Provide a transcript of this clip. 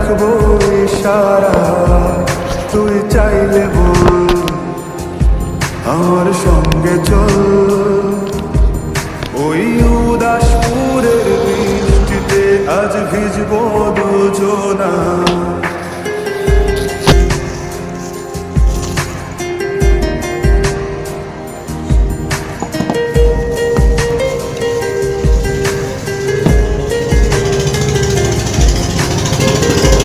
রাখবো ইশারা, তুই চাইলে বল আমার সঙ্গে চল। ওই উদাসপুরের বৃষ্টিতে আজ ভিজবো দুজনা।